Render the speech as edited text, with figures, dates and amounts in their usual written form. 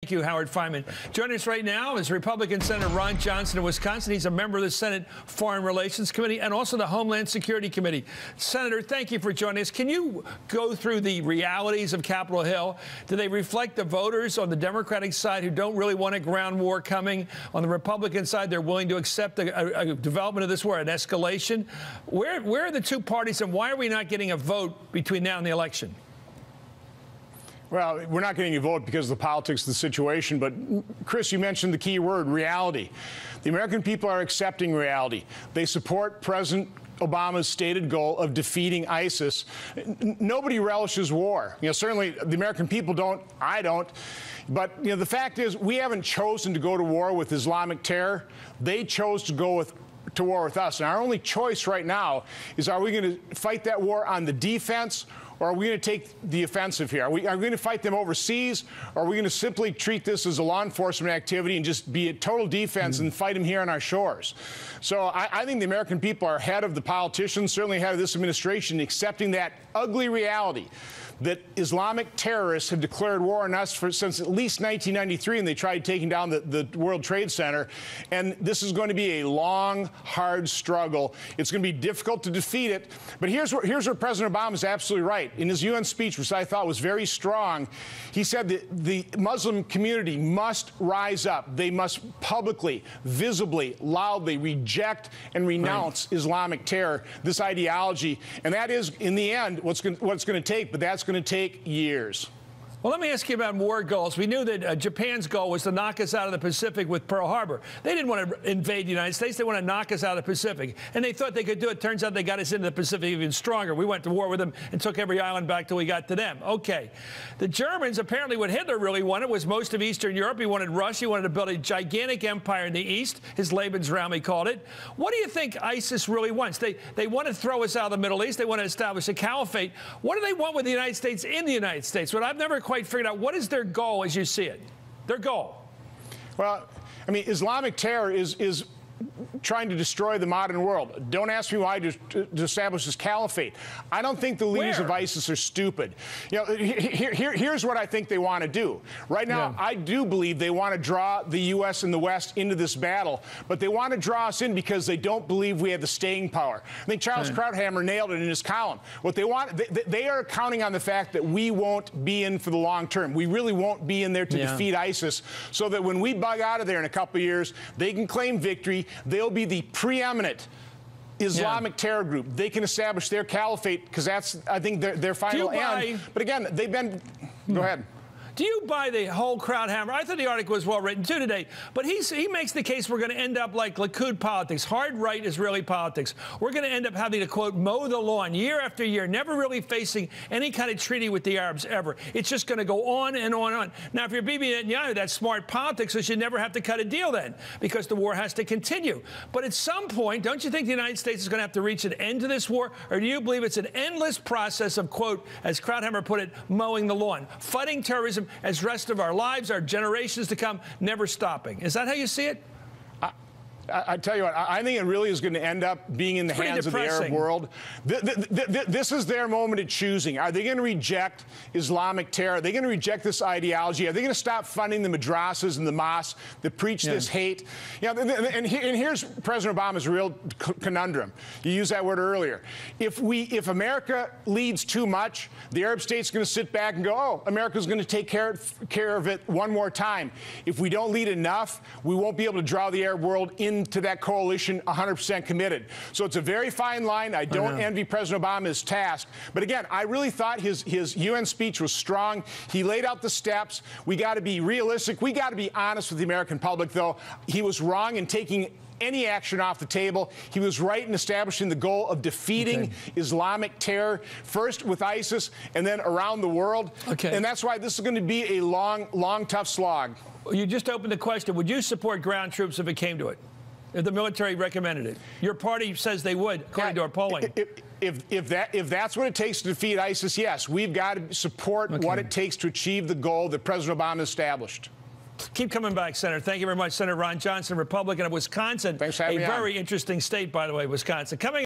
Thank you, Howard Fineman. Joining us right now is Republican Senator Ron Johnson of Wisconsin. He's a member of the Senate Foreign Relations Committee and also the Homeland Security Committee. Senator, thank you for joining us. Can you go through the realities of Capitol Hill? Do they reflect the voters on the Democratic side who don't really want a ground war coming? On the Republican side, they're willing to accept a development of this war, an escalation? Where are the two parties, and why are we not getting a vote between now and the election? Well, we're not getting a vote because of the politics of the situation. But, Chris, you mentioned the key word, reality. The American people are accepting reality. They support President Obama's stated goal of defeating ISIS. Nobody relishes war. Certainly the American people don't. I don't. But, the fact is we haven't chosen to go to war with Islamic terror. They chose to go to war with us. And our only choice right now is, are we going to fight that war on the defense, or are we going to take the offensive here? Are we going to fight them overseas, or are we going to simply treat this as a law enforcement activity and just be a total defense and fight them here on our shores? So I think the American people are ahead of the politicians, certainly ahead of this administration, accepting that ugly reality that Islamic terrorists have declared war on us since at least 1993, and they tried taking down the World Trade Center. And this is going to be a long, hard struggle. It's going to be difficult to defeat it. But here's where President Obama is absolutely right. In his UN speech, which I thought was very strong, he said that the Muslim community must rise up. They must publicly, visibly, loudly reject and renounce Islamic terror, this ideology. And that is, in the end, what's going to take. But that's going to take years. Well, let me ask you about war goals. We knew that Japan's goal was to knock us out of the Pacific with Pearl Harbor. They didn't want to invade the United States. They want to knock us out of the Pacific. And they thought they could do it. Turns out they got us into the Pacific even stronger. We went to war with them and took every island back till we got to them. Okay. The Germans, apparently what Hitler really wanted was most of Eastern Europe. He wanted Russia. He wanted to build a gigantic empire in the East. His Lebensraum, he called it. What do you think ISIS really wants? They want to throw us out of the Middle East. They want to establish a caliphate. What do they want with the United States in the United States? What I've never quite figured out, what is their goal as you see it? Their goal? Well, I mean, Islamic terror is trying to destroy the modern world. Don't ask me why to establish this caliphate. I don't think the leaders of ISIS are stupid. Here's what I think they want to do. Right now, I do believe they want to draw the U.S. and the West into this battle, but they want to draw us in because they don't believe we have the staying power. I think Charles Krauthammer nailed it in his column. What they want, they are counting on the fact that we won't be in for the long term. We really won't be in there to defeat ISIS, so that when we bug out of there in a couple of years, they can claim victory. They'll be the preeminent Islamic terror group. They can establish their caliphate because that's, I think, their final end. But again, they've been... Go ahead. Do you buy the whole Krauthammer? I thought the article was well written, too, today. But he makes the case we're going to end up like Likud politics, hard-right Israeli politics. We're going to end up having to, quote, mow the lawn year after year, never really facing any kind of treaty with the Arabs ever. It's just going to go on and on and on. Now, if you're Bibi Netanyahu, that's smart politics, so you never have to cut a deal then, because the war has to continue. But at some point, don't you think the United States is going to have to reach an end to this war? Or do you believe it's an endless process of, quote, as Krauthammer put it, mowing the lawn, fighting terrorism as the rest of our lives, our generations to come, never stopping? Is that how you see it? I tell you what, I think it really is going to end up being in the hands of the Arab world. This is their moment of choosing. Are they going to reject Islamic terror? Are they going to reject this ideology? Are they going to stop funding the madrasas and the mosques that preach this hate? And here's President Obama's real conundrum. You used that word earlier. If America leads too much, the Arab state's going to sit back and go, oh, America's going to take care of it one more time. If we don't lead enough, we won't be able to draw the Arab world into that coalition 100% committed. So it's a very fine line. I don't envy President Obama's task. But again, I really thought his UN speech was strong. He laid out the steps. We got to be realistic. We got to be honest with the American public, though. He was wrong in taking any action off the table. He was right in establishing the goal of defeating Islamic terror, first with ISIS and then around the world. And that's why this is going to be a long, tough slog. You just opened the question. Would you support ground troops if it came to it? If the military recommended it? Your party says they would, according to our polling. If that's what it takes to defeat ISIS, yes, we've got to support what it takes to achieve the goal that President Obama established. Keep coming back, Senator. Thank you very much, Senator Ron Johnson, Republican of Wisconsin. Thanks for having me on. A very interesting state, by the way, Wisconsin. Coming